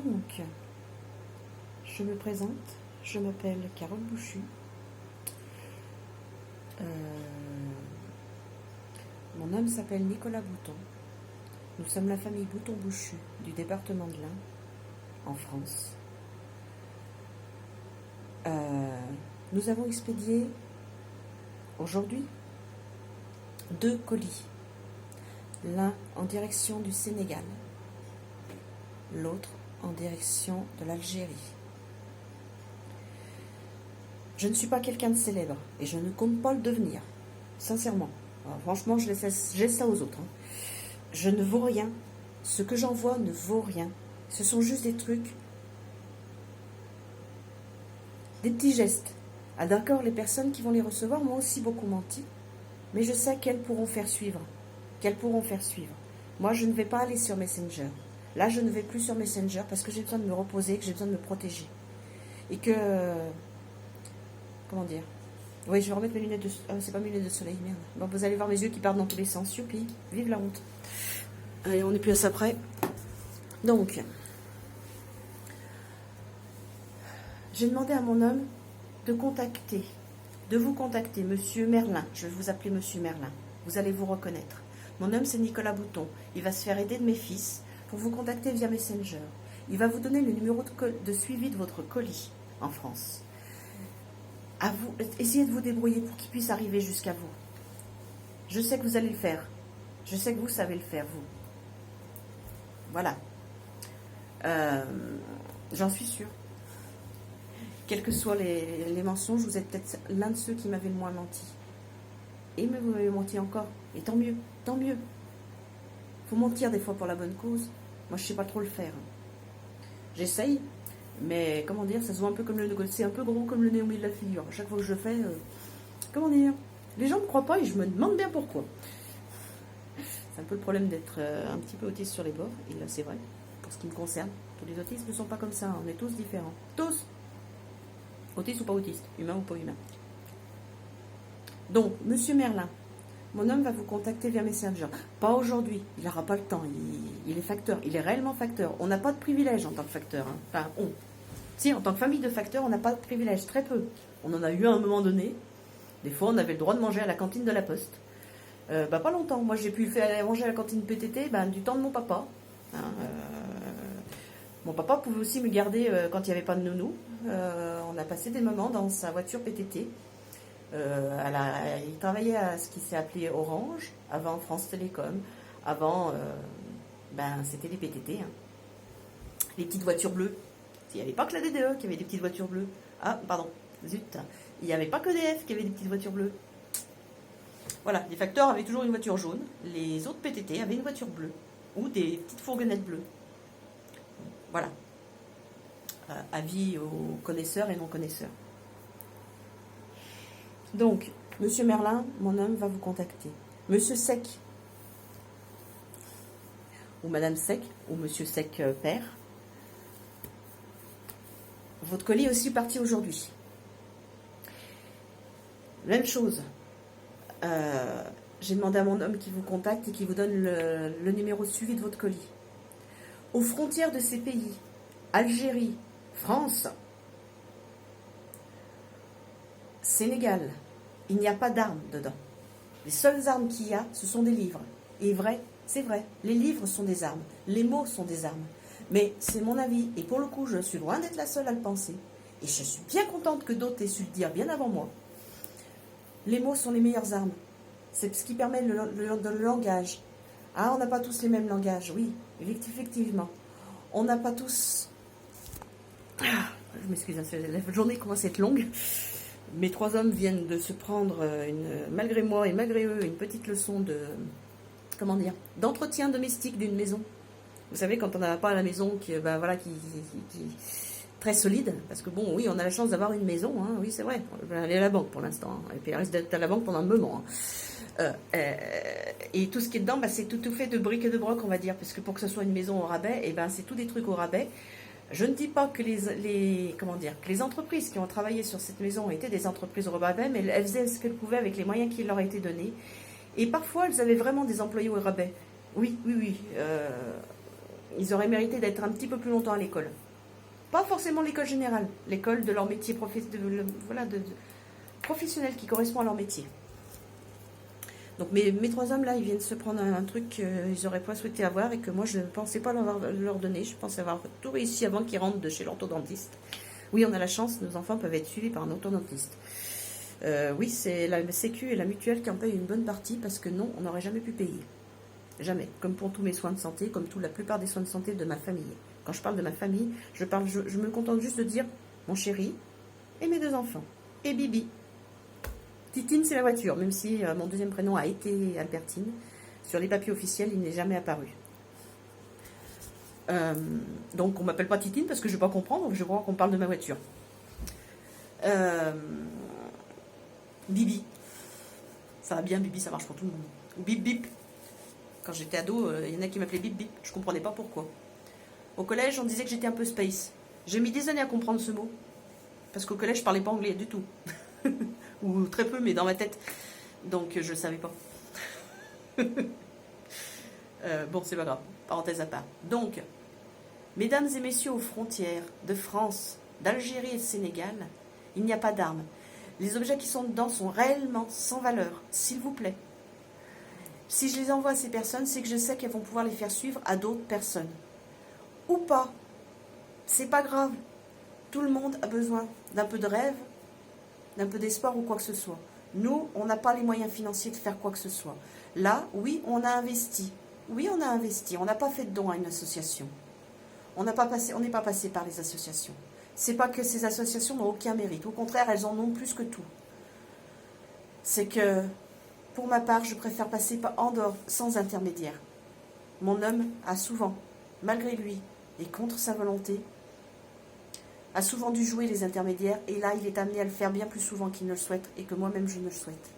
Donc, je me présente, je m'appelle Carole Bouchu. Mon homme s'appelle Nicolas Bouton. Nous sommes la famille Bouton-Bouchu du département de l'Ain, en France. Nous avons expédié aujourd'hui 2 colis. L'un en direction du Sénégal, l'autre en direction de l'Algérie. Je ne suis pas quelqu'un de célèbre et je ne compte pas le devenir, sincèrement. Alors, franchement, je laisse ça aux autres. Je ne vaux rien. Ce que j'envoie ne vaut rien. Ce sont juste des trucs, des petits gestes. Ah d'accord, les personnes qui vont les recevoir m'ont aussi beaucoup menti, mais je sais qu'elles pourront faire suivre. Moi, je ne vais pas aller sur Messenger. Là, je ne vais plus sur Messenger parce que j'ai besoin de me reposer, que j'ai besoin de me protéger. Et que... comment dire? Oui, je vais remettre mes lunettes de... c'est pas mes lunettes de soleil, merde. Bon, vous allez voir mes yeux qui partent dans tous les sens. Youpi, vive la honte. Allez, on n'est plus à ça près. Donc, j'ai demandé à mon homme de vous contacter, Monsieur Merlin. Je vais vous appeler Monsieur Merlin. Vous allez vous reconnaître. Mon homme, c'est Nicolas Bouton. Il va se faire aider de mes fils pour vous contacter via Messenger. Il va vous donner le numéro de suivi de votre colis en France. À vous, essayez de vous débrouiller pour qu'il puisse arriver jusqu'à vous. Je sais que vous allez le faire. Je sais que vous savez le faire, vous. Voilà. J'en suis sûre. Quels que soient les mensonges, vous êtes peut-être l'un de ceux qui m'avaient le moins menti. Et mais vous m'avez menti encore. Et tant mieux, tant mieux. Faut mentir des fois pour la bonne cause. Moi, je sais pas trop le faire. J'essaye, mais comment dire, ça se voit un peu comme le... C'est un peu gros comme le nez au milieu de la figure. À chaque fois que je le fais, comment dire, les gens ne croient pas et je me demande bien pourquoi. C'est un peu le problème d'être un petit peu autiste sur les bords. Et là, c'est vrai, pour ce qui me concerne. Tous les autistes ne sont pas comme ça. On est tous différents. Tous. Autiste ou pas autiste, humain ou pas humain. Donc, Monsieur Merlin, mon homme va vous contacter via Messenger. Pas aujourd'hui, il n'aura pas le temps. Il est facteur, il est réellement facteur. On n'a pas de privilège en tant que facteur. Hein. Enfin, si, en tant que famille de facteurs, on n'a pas de privilège, très peu. On en a eu à un moment donné. Des fois, on avait le droit de manger à la cantine de la Poste. Pas longtemps. Moi, j'ai pu faire manger à la cantine PTT du temps de mon papa. Hein, mon papa pouvait aussi me garder quand il n'y avait pas de nounou. On a passé des moments dans sa voiture PTT. Il travaillait à ce qui s'est appelé Orange, avant France Télécom, avant, c'était les PTT, hein. Les petites voitures bleues. Il n'y avait pas que la DDE qui avait des petites voitures bleues. Ah, pardon, zut. Il n'y avait pas que DF qui avait des petites voitures bleues. Voilà, les facteurs avaient toujours une voiture jaune, les autres PTT avaient une voiture bleue, ou des petites fourgonnettes bleues. Voilà. Avis aux connaisseurs et non connaisseurs. Donc, Monsieur Merlin, mon homme va vous contacter. Monsieur Sec, ou Madame Sec, ou Monsieur Sec père, votre colis est aussi parti aujourd'hui. Même chose. J'ai demandé à mon homme qui vous contacte et qui vous donne le numéro de suivi de votre colis. Aux frontières de ces pays, Algérie, France, Sénégal, il n'y a pas d'armes dedans. Les seules armes qu'il y a, ce sont des livres. Et vrai, c'est vrai, les livres sont des armes, les mots sont des armes. Mais c'est mon avis, et pour le coup, je suis loin d'être la seule à le penser. Et je suis bien contente que d'autres aient su le dire bien avant moi. Les mots sont les meilleures armes. C'est ce qui permet le langage. Ah, on n'a pas tous les mêmes langages, oui, effectivement. On n'a pas tous... Ah, je m'excuse, la journée commence à être longue. Mes 3 hommes viennent de se prendre, malgré moi et malgré eux, une petite leçon de... Comment dire, d'entretien domestique d'une maison. Vous savez, quand on n'a pas la maison qui est très solide, parce que bon, oui, on a la chance d'avoir une maison, hein, oui, c'est vrai. Elle est à la banque pour l'instant, hein, et puis elle reste d'être à la banque pendant un moment. Hein. Et tout ce qui est dedans, c'est tout fait de briques et de broc, on va dire, parce que pour que ce soit une maison au rabais, c'est tout des trucs au rabais. Je ne dis pas que que les entreprises qui ont travaillé sur cette maison étaient des entreprises au rabais, mais elles faisaient ce qu'elles pouvaient avec les moyens qui leur étaient donnés. Et parfois, elles avaient vraiment des employés au rabais. Oui. ils auraient mérité d'être un petit peu plus longtemps à l'école. Pas forcément l'école générale, l'école de leur métier professionnel qui correspond à leur métier. Donc mes trois hommes là, ils viennent se prendre un truc qu'ils n'auraient pas souhaité avoir et que moi je ne pensais pas leur donner. Je pensais avoir tout réussi avant qu'ils rentrent de chez l'orthodontiste. Oui, on a la chance, nos enfants peuvent être suivis par un orthodontiste. Oui, c'est la Sécu et la mutuelle qui en payent une bonne partie parce que non, on n'aurait jamais pu payer. Jamais. Comme pour tous mes soins de santé, comme la plupart des soins de santé de ma famille. Quand je parle de ma famille, je me contente juste de dire mon chéri et mes deux enfants. Et Bibi. Titine, c'est la voiture, même si mon deuxième prénom a été Albertine. Sur les papiers officiels, il n'est jamais apparu. Donc, on ne m'appelle pas Titine parce que je ne vais pas comprendre, je crois qu'on parle de ma voiture. Bibi. Ça va bien, Bibi, ça marche pour tout le monde. Ou Bip Bip. Quand j'étais ado, il y en a qui m'appelaient Bip Bip. Je ne comprenais pas pourquoi. Au collège, on disait que j'étais un peu space. J'ai mis des années à comprendre ce mot. Parce qu'au collège, je ne parlais pas anglais du tout. Ou très peu, mais dans ma tête. Donc, je ne le savais pas. Bon, c'est pas grave. Parenthèse à part. Donc, mesdames et messieurs aux frontières de France, d'Algérie et de Sénégal, il n'y a pas d'armes. Les objets qui sont dedans sont réellement sans valeur, s'il vous plaît. Si je les envoie à ces personnes, c'est que je sais qu'elles vont pouvoir les faire suivre à d'autres personnes. Ou pas. C'est pas grave. Tout le monde a besoin d'un peu de rêve, d'un peu d'espoir ou quoi que ce soit. Nous, on n'a pas les moyens financiers de faire quoi que ce soit. Là, oui, on a investi. Oui, on a investi. On n'a pas fait de don à une association. On n'est pas passé par les associations. C'est pas que ces associations n'ont aucun mérite. Au contraire, elles en ont plus que tout. C'est que, pour ma part, je préfère passer en dehors, sans intermédiaire. Mon homme a souvent, malgré lui et contre sa volonté, a souvent dû jouer les intermédiaires, et là, il est amené à le faire bien plus souvent qu'il ne le souhaite, et que moi-même, je ne le souhaite.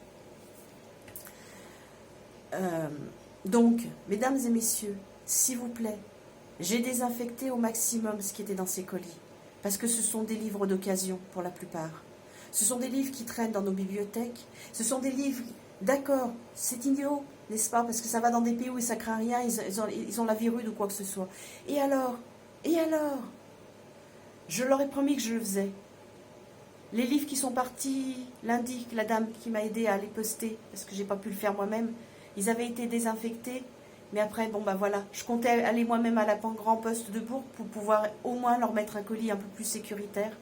Donc, mesdames et messieurs, s'il vous plaît, j'ai désinfecté au maximum ce qui était dans ces colis, parce que ce sont des livres d'occasion, pour la plupart. Ce sont des livres qui traînent dans nos bibliothèques, ce sont des livres, d'accord, c'est idiot, n'est-ce pas, parce que ça va dans des pays où ça craint rien, ils ont la virus ou quoi que ce soit. Et alors je leur ai promis que je le faisais. Les livres qui sont partis lundi, la dame qui m'a aidé à les poster, parce que j'ai pas pu le faire moi-même, ils avaient été désinfectés. Mais après, bon bah voilà, je comptais aller moi-même à la Grand Poste de Bourg pour pouvoir au moins leur mettre un colis un peu plus sécuritaire.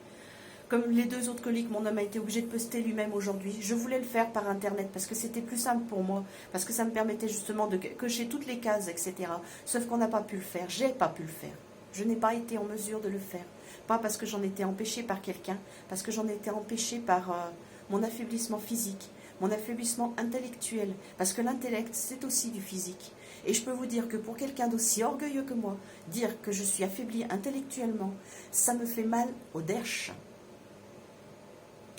Comme les deux autres colis que mon homme a été obligé de poster lui-même aujourd'hui. Je voulais le faire par internet parce que c'était plus simple pour moi, parce que ça me permettait justement de cocher toutes les cases, etc. Sauf qu'on n'a pas pu le faire, j'ai pas pu le faire. Je n'ai pas été en mesure de le faire. Pas parce que j'en étais empêchée par quelqu'un, parce que j'en étais empêchée par mon affaiblissement physique, mon affaiblissement intellectuel, parce que l'intellect, c'est aussi du physique. Et je peux vous dire que pour quelqu'un d'aussi orgueilleux que moi, dire que je suis affaiblie intellectuellement, ça me fait mal au derche.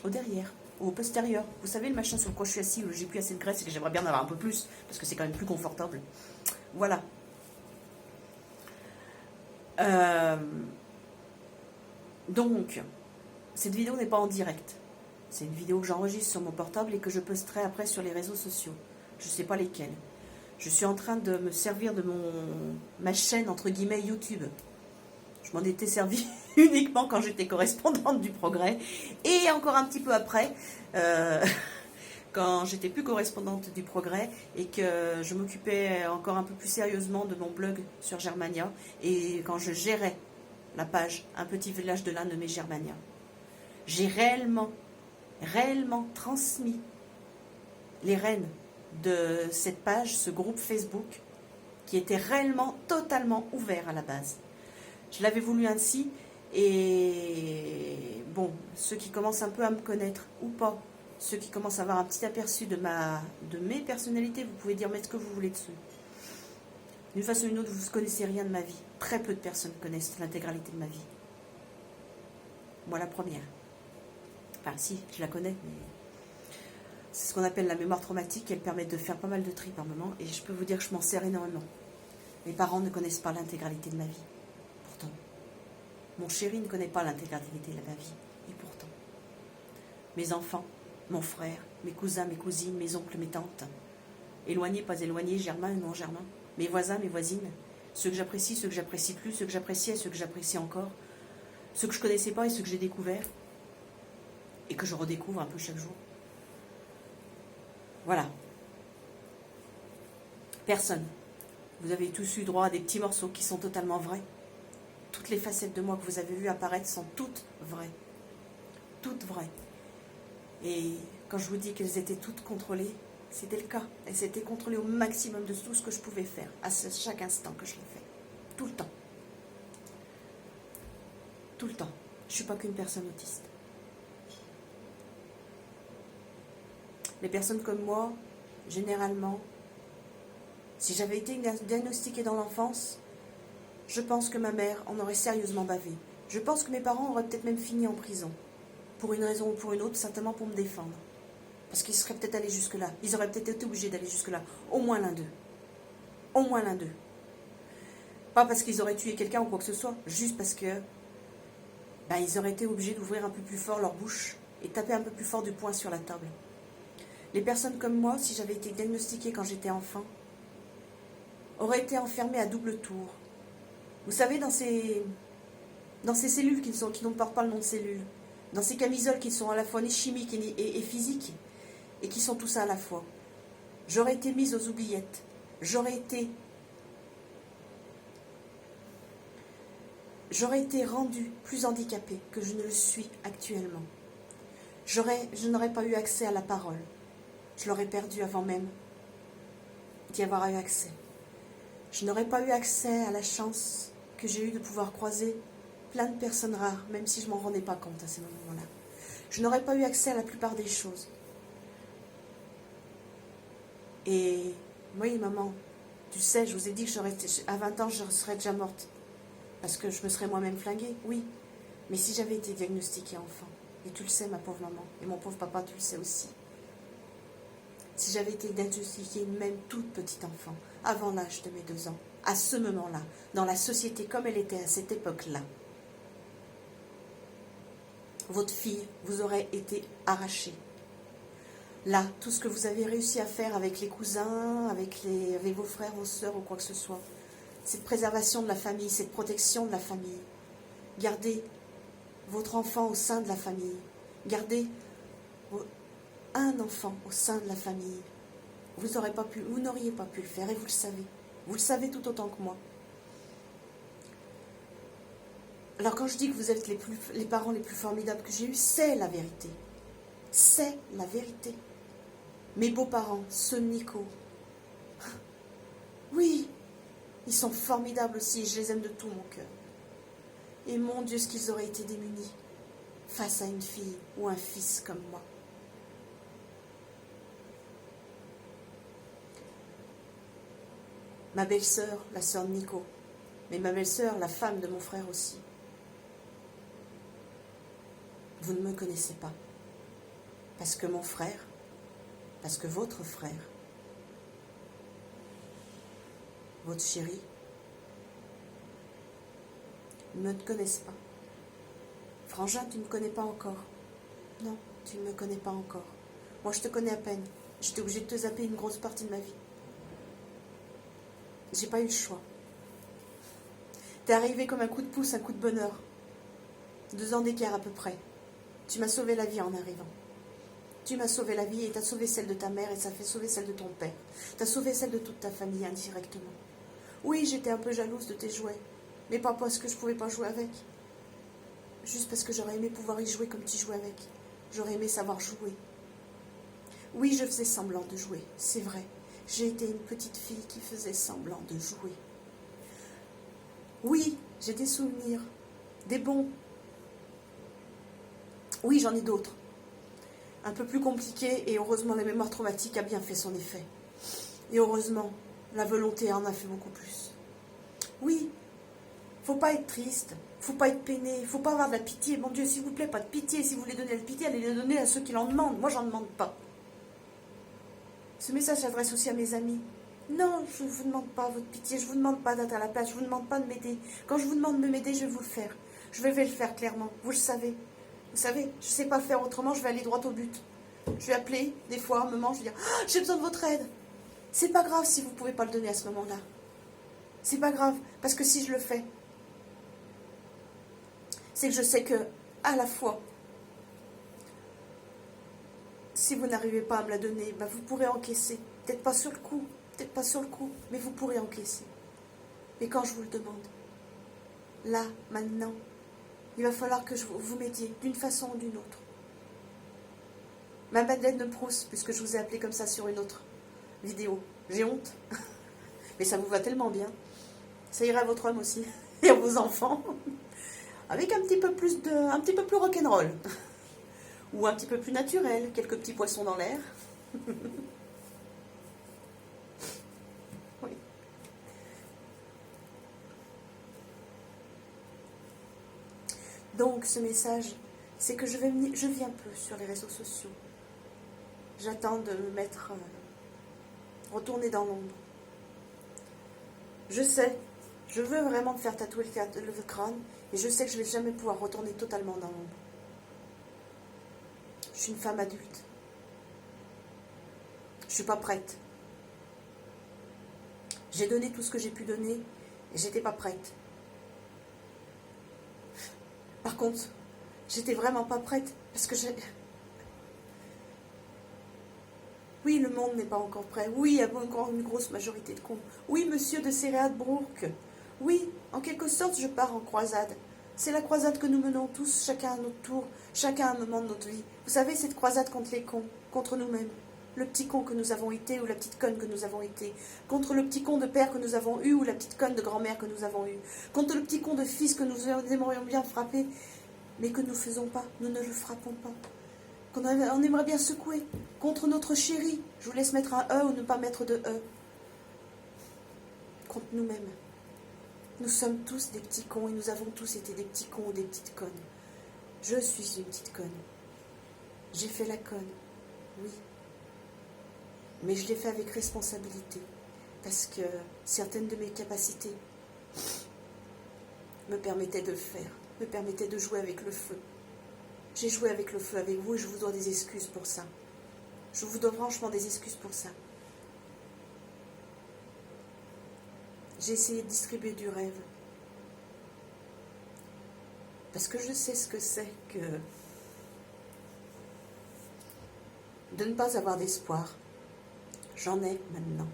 Au derrière, au postérieur. Vous savez, le machin sur lequel je suis assis, où j'ai plus assez de graisse et que j'aimerais bien en avoir un peu plus, parce que c'est quand même plus confortable. Voilà. Donc, cette vidéo n'est pas en direct. C'est une vidéo que j'enregistre sur mon portable et que je posterai après sur les réseaux sociaux. Je ne sais pas lesquels. Je suis en train de me servir de ma chaîne, entre guillemets, YouTube. Je m'en étais servi uniquement quand j'étais correspondante du Progrès. Et encore un petit peu après, quand j'étais plus correspondante du Progrès et que je m'occupais encore un peu plus sérieusement de mon blog sur Germania. Et quand je gérais la page Un petit village de l'Inde de mes Germania. J'ai réellement transmis les rênes de cette page, ce groupe Facebook, qui était réellement totalement ouvert à la base. Je l'avais voulu ainsi, et bon, ceux qui commencent un peu à me connaître, ou pas, ceux qui commencent à avoir un petit aperçu de mes personnalités, vous pouvez dire mettre ce que vous voulez dessus. D'une façon ou d'une autre, vous ne connaissez rien de ma vie. Très peu de personnes connaissent l'intégralité de ma vie. Moi, la première. Enfin, si, je la connais, mais c'est ce qu'on appelle la mémoire traumatique. Elle permet de faire pas mal de tri par moment. Et je peux vous dire que je m'en sers énormément. Mes parents ne connaissent pas l'intégralité de ma vie. Pourtant. Mon chéri ne connaît pas l'intégralité de ma vie. Et pourtant. Mes enfants, mon frère, mes cousins, mes cousines, mes oncles, mes tantes. Éloignés, pas éloignés, germains, non germains. Mes voisins, mes voisines. Ceux que j'apprécie, ceux que j'apprécie plus, ceux que j'appréciais, ceux que j'apprécie encore, ceux que je connaissais pas et ceux que j'ai découverts et que je redécouvre un peu chaque jour. Voilà. Personne. Vous avez tous eu droit à des petits morceaux qui sont totalement vrais. Toutes les facettes de moi que vous avez vues apparaître sont toutes vraies. Toutes vraies. Et quand je vous dis qu'elles étaient toutes contrôlées, c'était le cas. Elles étaient contrôlées au maximum de tout ce que je pouvais faire, à chaque instant que je l'ai fait. Tout le temps. Tout le temps. Je ne suis pas qu'une personne autiste. Les personnes comme moi, généralement, si j'avais été diagnostiquée dans l'enfance, je pense que ma mère en aurait sérieusement bavé. Je pense que mes parents auraient peut-être même fini en prison. Pour une raison ou pour une autre, certainement pour me défendre. Parce qu'ils seraient peut-être allés jusque-là. Ils auraient peut-être été obligés d'aller jusque-là. Au moins l'un d'eux. Au moins l'un d'eux. Pas parce qu'ils auraient tué quelqu'un ou quoi que ce soit. Juste parce que ils auraient été obligés d'ouvrir un peu plus fort leur bouche et taper un peu plus fort du poing sur la table. Les personnes comme moi, si j'avais été diagnostiquée quand j'étais enfant, auraient été enfermées à double tour. Vous savez, dans ces cellules qui ne portent pas le nom de cellules, dans ces camisoles qui sont à la fois ni chimiques et physiques, et qui sont tout ça à la fois. J'aurais été mise aux oubliettes. J'aurais été rendue plus handicapée que je ne le suis actuellement. Je n'aurais pas eu accès à la parole. Je l'aurais perdue avant même d'y avoir eu accès. Je n'aurais pas eu accès à la chance que j'ai eue de pouvoir croiser plein de personnes rares, même si je ne m'en rendais pas compte à ces moments-là. Je n'aurais pas eu accès à la plupart des choses. Et oui, maman, tu sais, je vous ai dit que à 20 ans, je serais déjà morte. Parce que je me serais moi-même flinguée, oui. Mais si j'avais été diagnostiquée enfant, et tu le sais, ma pauvre maman, et mon pauvre papa, tu le sais aussi. Si j'avais été diagnostiquée même toute petite enfant, avant l'âge de mes 2 ans, à ce moment-là, dans la société comme elle était à cette époque-là, votre fille vous aurait été arrachée. Là, tout ce que vous avez réussi à faire avec les cousins, avec vos frères, vos sœurs ou quoi que ce soit, cette préservation de la famille, cette protection de la famille, gardez votre enfant au sein de la famille, gardez un enfant au sein de la famille. Vous n'auriez pas pu le faire et vous le savez. Vous le savez tout autant que moi. Alors quand je dis que vous êtes les parents les plus formidables que j'ai eus, c'est la vérité. C'est la vérité. Mes beaux-parents, ceux de Nico. Oui, ils sont formidables aussi, je les aime de tout mon cœur. Et mon Dieu, ce qu'ils auraient été démunis face à une fille ou un fils comme moi. Ma belle-sœur, la sœur de Nico, mais ma belle-sœur, la femme de mon frère aussi. Vous ne me connaissez pas. Parce que mon frère, parce que votre frère, votre chéri, ne te connaissent pas. Frangin, tu ne me connais pas encore. Non, tu ne me connais pas encore. Moi, je te connais à peine. J'étais obligée de te zapper une grosse partie de ma vie. J'ai pas eu le choix. T'es arrivé comme un coup de pouce, un coup de bonheur. 2 ans d'écart à peu près. Tu m'as sauvé la vie en arrivant. Tu m'as sauvé la vie et t'as sauvé celle de ta mère et ça fait sauver celle de ton père. T'as sauvé celle de toute ta famille indirectement. Oui, j'étais un peu jalouse de tes jouets, mais pas parce que je pouvais pas jouer avec. Juste parce que j'aurais aimé pouvoir y jouer comme tu jouais avec. J'aurais aimé savoir jouer. Oui, je faisais semblant de jouer, c'est vrai. J'ai été une petite fille qui faisait semblant de jouer. Oui, j'ai des souvenirs, des bons. Oui, j'en ai d'autres. Un peu plus compliqués et heureusement la mémoire traumatique a bien fait son effet. Et heureusement, la volonté en a fait beaucoup plus. Oui, faut pas être triste, faut pas être peiné, faut pas avoir de la pitié. Mon Dieu, s'il vous plaît, pas de pitié. Si vous voulez donner de la pitié, allez la donner à ceux qui l'en demandent. Moi, j'en demande pas. Ce message s'adresse aussi à mes amis. Non, je ne vous demande pas votre pitié, je ne vous demande pas d'être à la place, je ne vous demande pas de m'aider. Quand je vous demande de m'aider, je vais vous le faire. Je vais le faire clairement, vous le savez. Vous savez, je ne sais pas faire autrement, je vais aller droit au but. Je vais appeler, des fois, maman, je vais dire « j'ai besoin de votre aide ». C'est pas grave si vous ne pouvez pas le donner à ce moment-là. C'est pas grave, parce que si je le fais, c'est que je sais que, à la fois, si vous n'arrivez pas à me la donner, ben vous pourrez encaisser. Peut-être pas sur le coup, peut-être pas sur le coup, mais vous pourrez encaisser. Et quand je vous le demande, là, maintenant, il va falloir que vous m'aidiez d'une façon ou d'une autre. Ma Madeleine de Proust, puisque je vous ai appelé comme ça sur une autre vidéo. J'ai honte, mais ça vous va tellement bien. Ça irait à votre homme aussi, et à vos enfants, avec un petit peu plus rock'n'roll. Ou un petit peu plus naturel, quelques petits poissons dans l'air. Oui. Donc ce message, c'est que je viens peu sur les réseaux sociaux. J'attends de me mettre retourner dans l'ombre. Je sais, je veux vraiment me faire tatouer le crâne, et je sais que je ne vais jamais pouvoir retourner totalement dans l'ombre. Je suis une femme adulte. Je suis pas prête. J'ai donné tout ce que j'ai pu donner et j'étais pas prête. Par contre, j'étais vraiment pas prête parce que oui, le monde n'est pas encore prêt. Oui, il y a encore une grosse majorité de cons. Oui, monsieur de Céréat-Brourc. Oui, en quelque sorte, je pars en croisade. C'est la croisade que nous menons tous, chacun à notre tour, chacun à un moment de notre vie. Vous savez, cette croisade contre les cons, contre nous-mêmes. Le petit con que nous avons été ou la petite conne que nous avons été. Contre le petit con de père que nous avons eu ou la petite conne de grand-mère que nous avons eu. Contre le petit con de fils que nous aimerions bien frapper, mais que nous ne faisons pas, nous ne le frappons pas. On aimerait bien secouer. Contre notre chéri, je vous laisse mettre un E ou ne pas mettre de E. Contre nous-mêmes. Nous sommes tous des petits cons et nous avons tous été des petits cons ou des petites connes. Je suis une petite conne. J'ai fait la conne, oui. Mais je l'ai fait avec responsabilité, parce que certaines de mes capacités me permettaient de le faire, me permettaient de jouer avec le feu. J'ai joué avec le feu avec vous et je vous dois des excuses pour ça. Je vous dois franchement des excuses pour ça. J'ai essayé de distribuer du rêve. Parce que je sais ce que c'est que de ne pas avoir d'espoir. J'en ai maintenant.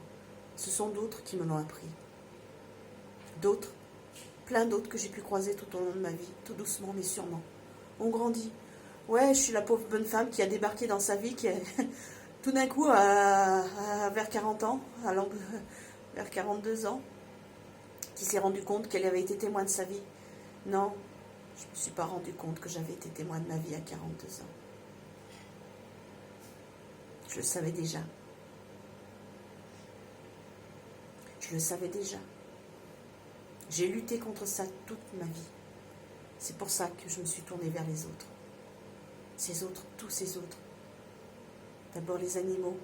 Ce sont d'autres qui me l'ont appris. D'autres, plein d'autres que j'ai pu croiser tout au long de ma vie, tout doucement mais sûrement. On grandit. Ouais, je suis la pauvre bonne femme qui a débarqué dans sa vie, qui est tout d'un coup, vers 40 ans, vers 42 ans, qui s'est rendu compte qu'elle avait été témoin de sa vie. Non, je ne me suis pas rendu compte que j'avais été témoin de ma vie à 42 ans. Je le savais déjà. Je le savais déjà. J'ai lutté contre ça toute ma vie. C'est pour ça que je me suis tournée vers les autres. Ces autres, tous ces autres. D'abord les animaux,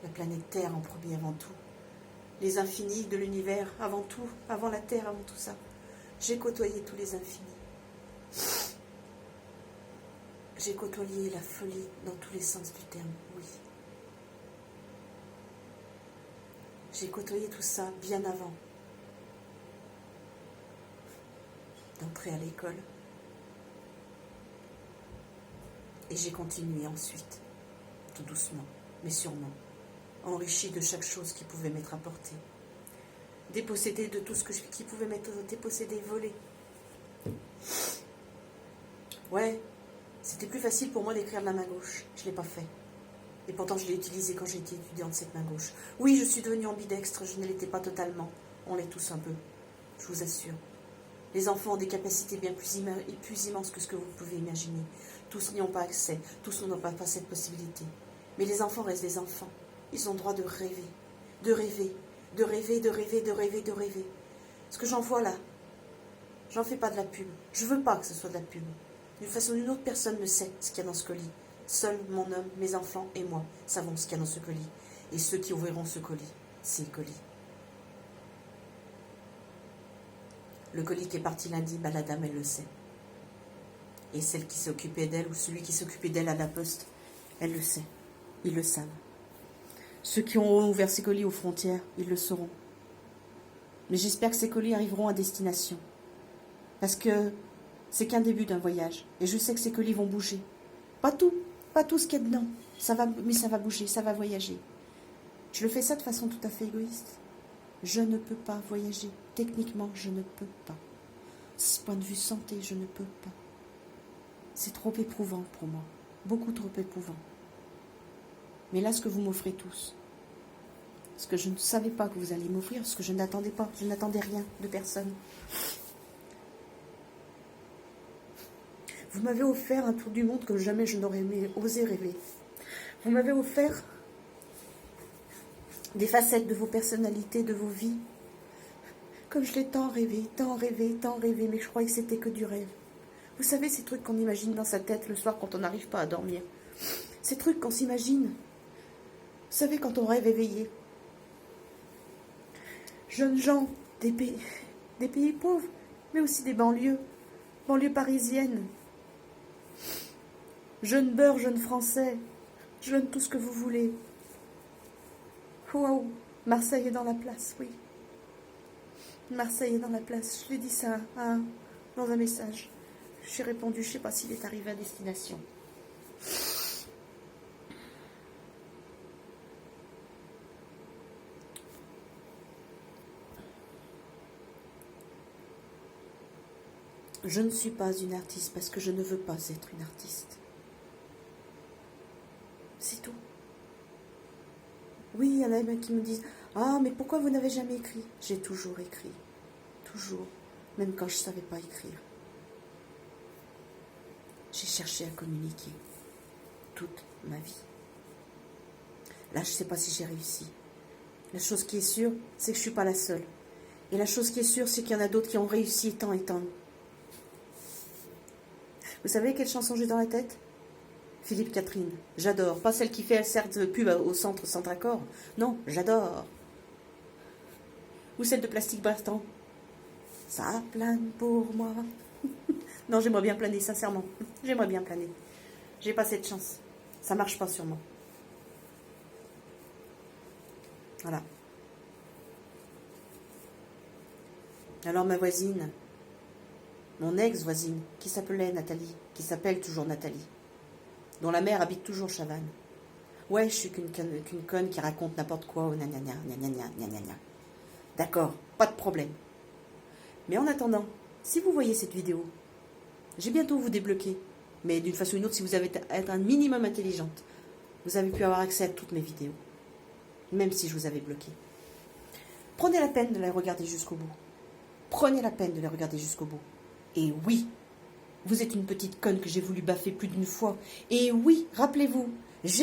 la planète Terre en premier avant tout. Les infinis de l'univers avant tout, avant la Terre, avant tout ça. J'ai côtoyé tous les infinis. J'ai côtoyé la folie dans tous les sens du terme, oui. J'ai côtoyé tout ça bien avant d'entrer à l'école. Et j'ai continué ensuite, tout doucement, mais sûrement, enrichi de chaque chose qui pouvait m'être apportée. Dépossédé de tout ce qui pouvait m'être dépossédé, volé. Ouais, c'était plus facile pour moi d'écrire de la main gauche. Je ne l'ai pas fait. Et pourtant, je l'ai utilisé quand j'étais étudiante, cette main gauche. Oui, je suis devenue ambidextre, je ne l'étais pas totalement. On l'est tous un peu, je vous assure. Les enfants ont des capacités bien plus immenses que ce que vous pouvez imaginer. Tous n'y ont pas accès, tous n'ont pas cette possibilité. Mais les enfants restent des enfants. Ils ont le droit de rêver, de rêver, de rêver, de rêver, de rêver, de rêver. Ce que j'en vois là, j'en fais pas de la pub. Je veux pas que ce soit de la pub. D'une façon ou d'une autre, personne ne sait ce qu'il y a dans ce colis. Seul mon homme, mes enfants et moi savons ce qu'il y a dans ce colis. Et ceux qui ouvriront ce colis, c'est le colis. Le colis qui est parti lundi, bah, la dame, elle le sait. Et celle qui s'est occupée d'elle, ou celui qui s'occupait d'elle à la poste, elle le sait. Ils le savent. Ceux qui ont ouvert ces colis aux frontières, ils le sauront. Mais j'espère que ces colis arriveront à destination. Parce que c'est qu'un début d'un voyage. Et je sais que ces colis vont bouger. Pas tout ce qu'il y a dedans. Mais ça va bouger, ça va voyager. Je le fais ça de façon tout à fait égoïste. Je ne peux pas voyager. Techniquement, je ne peux pas. Ce point de vue santé, je ne peux pas. C'est trop éprouvant pour moi. Beaucoup trop éprouvant. Mais là, ce que vous m'offrez tous, ce que je ne savais pas que vous alliez m'offrir, ce que je n'attendais pas, je n'attendais rien de personne. Vous m'avez offert un tour du monde que jamais je n'aurais osé rêver. Vous m'avez offert des facettes de vos personnalités, de vos vies. Comme je l'ai tant rêvé, mais je croyais que c'était que du rêve. Vous savez, ces trucs qu'on imagine dans sa tête le soir quand on n'arrive pas à dormir. Ces trucs qu'on s'imagine. Vous savez, quand on rêve éveillé. Jeunes gens des pays pauvres, mais aussi des banlieues parisiennes. Jeunes beurs, jeunes français, jeunes tout ce que vous voulez. Waouh, Marseille est dans la place, oui. Marseille est dans la place. Je l'ai dit ça dans un message. J'ai répondu, je ne sais pas s'il est arrivé à destination. Je ne suis pas une artiste parce que je ne veux pas être une artiste. C'est tout. Oui, il y en a qui me disent « Ah, mais pourquoi vous n'avez jamais écrit ?» J'ai toujours écrit. Toujours. Même quand je ne savais pas écrire. J'ai cherché à communiquer. Toute ma vie. Là, je ne sais pas si j'ai réussi. La chose qui est sûre, c'est que je ne suis pas la seule. Et la chose qui est sûre, c'est qu'il y en a d'autres qui ont réussi et tant. Vous savez quelle chanson j'ai dans la tête? Philippe Catherine. J'adore. Pas celle qui fait certes pub au centre accord. Non, j'adore. Ou celle de Plastique Bertrand. Ça plane pour moi. Non, j'aimerais bien planer, sincèrement. J'aimerais bien planer. J'ai pas cette chance. Ça marche pas sur moi. Voilà. Alors ma voisine, mon ex-voisine, qui s'appelait Nathalie, qui s'appelle toujours Nathalie, dont la mère habite toujours Chavannes. Ouais, je suis qu'une conne qui raconte n'importe quoi, ou gna. D'accord, pas de problème. Mais en attendant, si vous voyez cette vidéo, j'ai bientôt vous débloquer. Mais d'une façon ou d'une autre, si vous avez être un minimum intelligente, vous avez pu avoir accès à toutes mes vidéos. Même si je vous avais bloqué. Prenez la peine de les regarder jusqu'au bout. Prenez la peine de les regarder jusqu'au bout. Et oui, vous êtes une petite conne que j'ai voulu baffer plus d'une fois. Et oui, rappelez-vous, j'ai